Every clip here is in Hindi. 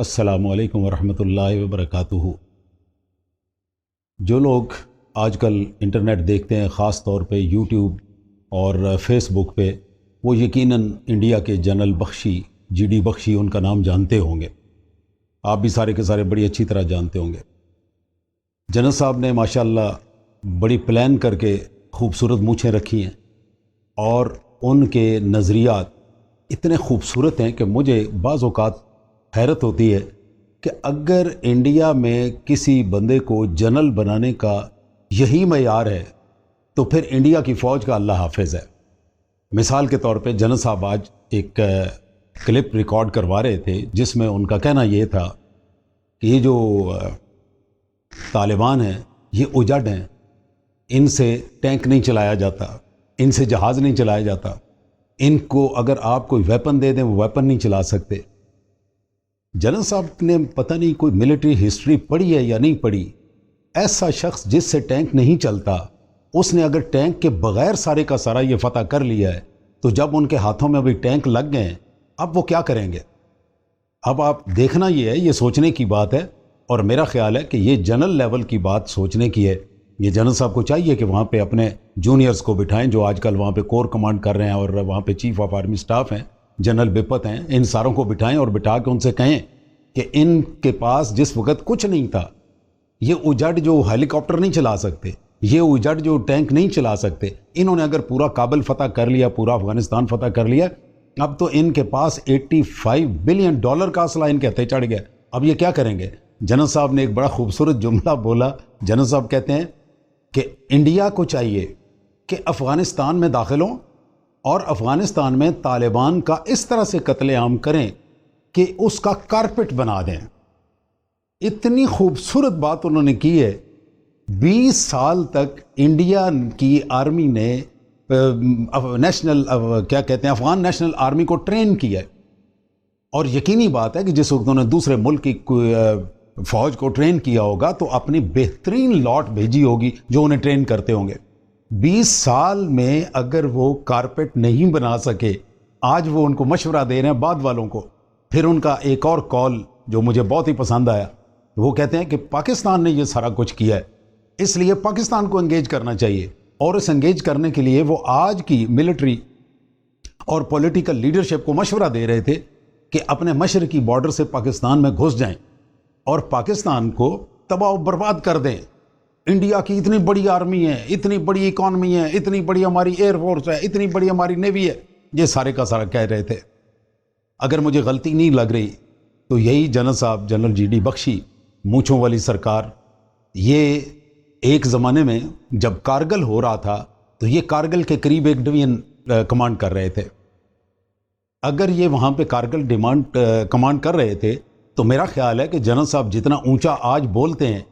अस्सलामुअलैकुम वरहमतुल्लाहि वबरकातुहू। जो लोग आजकल इंटरनेट देखते हैं, ख़ास तौर पे यूट्यूब और फेसबुक पे, वो यकीनन इंडिया के जनरल बख्शी, जीडी बख्शी, उनका नाम जानते होंगे। आप भी सारे के सारे बड़ी अच्छी तरह जानते होंगे। जनरल साहब ने माशाल्लाह बड़ी प्लान करके खूबसूरत मूछें रखी हैं और उनके नज़रियात इतने खूबसूरत हैं कि मुझे बाज़ औक़ात हैरत होती है कि अगर इंडिया में किसी बंदे को जनरल बनाने का यही मयार है तो फिर इंडिया की फ़ौज का अल्लाह हाफिज़ है। मिसाल के तौर पे जनरल साहब आज एक क्लिप रिकॉर्ड करवा रहे थे जिसमें उनका कहना ये था कि ये जो तालिबान हैं ये उजड़ हैं, इनसे टैंक नहीं चलाया जाता, इनसे जहाज़ नहीं चलाया जाता, इनको अगर आप कोई वेपन दे दें वो वेपन नहीं चला सकते। जनरल साहब ने पता नहीं कोई मिलिट्री हिस्ट्री पढ़ी है या नहीं पढ़ी। ऐसा शख्स जिससे टैंक नहीं चलता, उसने अगर टैंक के बगैर सारे का सारा ये फतह कर लिया है, तो जब उनके हाथों में अभी टैंक लग गए अब वो क्या करेंगे। अब आप देखना ये है, ये सोचने की बात है और मेरा ख्याल है कि ये जनरल लेवल की बात सोचने की है। ये जनरल साहब को चाहिए कि वहाँ पे अपने जूनियर्स को बिठाएं जो आजकल वहाँ पे कोर कमांड कर रहे हैं और वहाँ पे चीफ ऑफ आर्मी स्टाफ हैं, जनरल बिपत हैं, इन सारों को बिठाएं और बिठा के उनसे कहें कि इनके पास जिस वक्त कुछ नहीं था, ये उजड़ जो हेलीकॉप्टर नहीं चला सकते, ये उजड़ जो टैंक नहीं चला सकते, इन्होंने अगर पूरा काबुल फतह कर लिया, पूरा अफगानिस्तान फतह कर लिया, अब तो इनके पास $85 बिलियन का असला इनके हथे चढ़ गया। अब ये क्या करेंगे। जनरल साहब ने एक बड़ा खूबसूरत जुमला बोला। जनरल साहब कहते हैं कि इंडिया को चाहिए कि अफगानिस्तान में दाखिल हों और अफगानिस्तान में तालिबान का इस तरह से कत्लेआम करें कि उसका कारपेट बना दें। इतनी खूबसूरत बात उन्होंने की है। 20 साल तक इंडिया की आर्मी ने नेशनल क्या कहते हैं, अफगान नेशनल आर्मी को ट्रेन किया है और यकीनी बात है कि जिस वक्त उन्होंने दूसरे मुल्क की फौज को ट्रेन किया होगा तो अपनी बेहतरीन लॉट भेजी होगी जो उन्हें ट्रेन करते होंगे। 20 साल में अगर वो कारपेट नहीं बना सके, आज वो उनको मशवरा दे रहे हैं बाद वालों को। फिर उनका एक और कॉल जो मुझे बहुत ही पसंद आया, वो कहते हैं कि पाकिस्तान ने ये सारा कुछ किया है, इसलिए पाकिस्तान को एंगेज करना चाहिए। और इस एंगेज करने के लिए वो आज की मिलिट्री और पॉलिटिकल लीडरशिप को मशवरा दे रहे थे कि अपने मशरकी बॉर्डर से पाकिस्तान में घुस जाएं और पाकिस्तान को तबाह बर्बाद कर दें। इंडिया की इतनी बड़ी आर्मी है, इतनी बड़ी इकॉनमी है, इतनी बड़ी हमारी एयरफोर्स है, इतनी बड़ी हमारी नेवी है, ये सारे का सारा कह रहे थे। अगर मुझे गलती नहीं लग रही तो यही जनरल साहब, जनरल जीडी बख्शी, मूंछों वाली सरकार, ये एक ज़माने में जब कारगिल हो रहा था तो ये कारगिल के करीब एक डिवीजन कमांड कर रहे थे। अगर ये वहाँ पे कारगिल कमांड कर रहे थे तो मेरा ख्याल है कि जनरल साहब जितना ऊंचा आज बोलते हैं,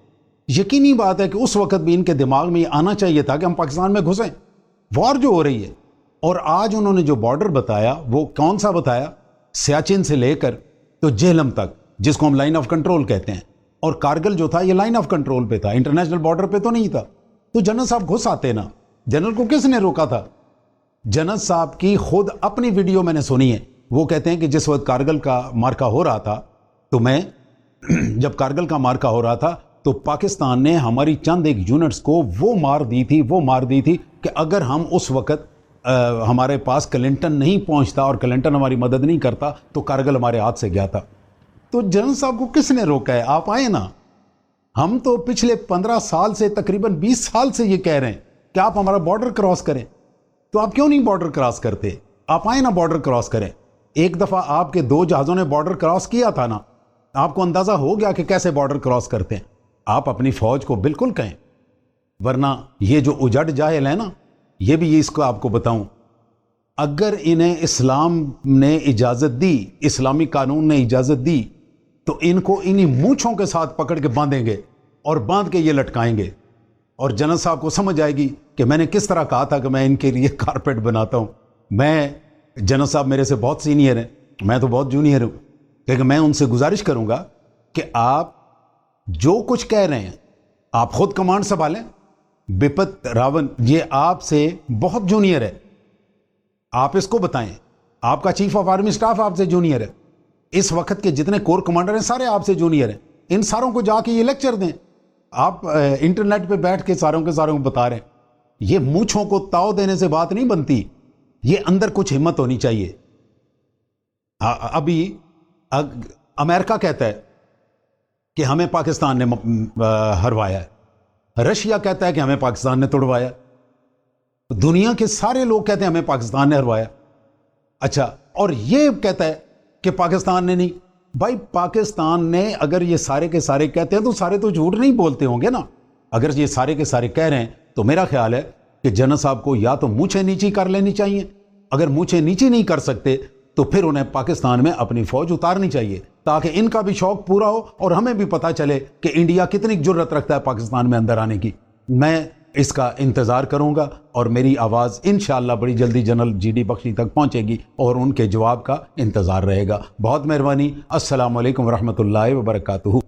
यकीनी बात है कि उस वक्त भी इनके दिमाग में ये आना चाहिए था कि हम पाकिस्तान में घुसें। वॉर जो हो रही है, और आज उन्होंने जो बॉर्डर बताया वो कौन सा बताया, सियाचिन से लेकर तो जेहलम तक, जिसको हम लाइन ऑफ कंट्रोल कहते हैं। और कारगिल जो था ये लाइन ऑफ कंट्रोल पे था, इंटरनेशनल बॉर्डर पे तो नहीं था। तो जनरल साहब घुस आते ना। जनरल को किसने रोका था। जनरल साहब की खुद अपनी वीडियो मैंने सुनी है। वो कहते हैं कि जिस वक्त कारगिल का मार्का हो रहा था तो मैं जब कारगिल का मार्का हो रहा था तो पाकिस्तान ने हमारी चंद एक यूनिट्स को वो मार दी थी कि अगर हम उस वक्त हमारे पास क्लिंटन नहीं पहुंचता और क्लिंटन हमारी मदद नहीं करता तो कारगिल हमारे हाथ से गया था। तो जनरल साहब को किसने रोका है। आप आए ना। हम तो पिछले 15 साल से, तकरीबन 20 साल से ये कह रहे हैं कि आप हमारा बॉर्डर क्रॉस करें, तो आप क्यों नहीं बॉर्डर क्रॉस करते। आप आए ना, बॉर्डर क्रॉस करें। एक दफ़ा आपके 2 जहाज़ों ने बॉर्डर क्रॉस किया था ना, आपको अंदाज़ा हो गया कि कैसे बॉर्डर क्रॉस करते हैं। आप अपनी फ़ौज को बिल्कुल कहें, वरना ये जो उजड़ जाहिल है ना, ये भी इसको आपको बताऊं, अगर इन्हें इस्लाम ने इजाज़त दी, इस्लामी कानून ने इजाज़त दी, तो इनको इन्हीं मूंछों के साथ पकड़ के बांधेंगे और बांध के ये लटकाएंगे। और जनरल साहब को समझ आएगी कि मैंने किस तरह कहा था कि मैं इनके लिए कारपेट बनाता हूँ। मैं, जनरल साहब मेरे से बहुत सीनियर हैं, मैं तो बहुत जूनियर हूँ, लेकिन मैं उनसे गुजारिश करूँगा कि आप जो कुछ कह रहे हैं आप खुद कमांड संभालें। बिपत रावत ये आपसे बहुत जूनियर है, आप इसको बताएं। आपका चीफ ऑफ आर्मी स्टाफ आपसे जूनियर है, इस वक्त के जितने कोर कमांडर हैं सारे आपसे जूनियर हैं, इन सारों को जाके ये लेक्चर दें। आप इंटरनेट पे बैठ के सारों के सारों को बता रहे हैं। ये मूंछों को ताव देने से बात नहीं बनती, ये अंदर कुछ हिम्मत होनी चाहिए। अभी अमेरिका कहता है कि हमें पाकिस्तान ने हरवाया है, रशिया कहता है कि हमें पाकिस्तान ने तोड़वाया, दुनिया के सारे लोग कहते हैं हमें पाकिस्तान ने हरवाया। अच्छा, और ये कहता है कि पाकिस्तान ने नहीं। भाई पाकिस्तान ने, अगर ये सारे के सारे कहते हैं तो सारे तो झूठ नहीं बोलते होंगे ना। अगर ये सारे के सारे कह रहे हैं तो मेरा ख्याल है कि जनरल साहब को या तो मूंछें नीची कर लेनी चाहिए, अगर मूंछें नीची नहीं कर सकते तो फिर उन्हें पाकिस्तान में अपनी फौज उतारनी चाहिए, ताकि इनका भी शौक पूरा हो और हमें भी पता चले कि इंडिया कितनी जुर्रत रखता है पाकिस्तान में अंदर आने की। मैं इसका इंतज़ार करूंगा और मेरी आवाज़ इंशाअल्लाह बड़ी जल्दी जनरल GD बख्शी तक पहुंचेगी और उनके जवाब का इंतज़ार रहेगा। बहुत मेहरबानी। अस्सलाम वालेकुम रहमतुल्लाहि व बरकातुहू।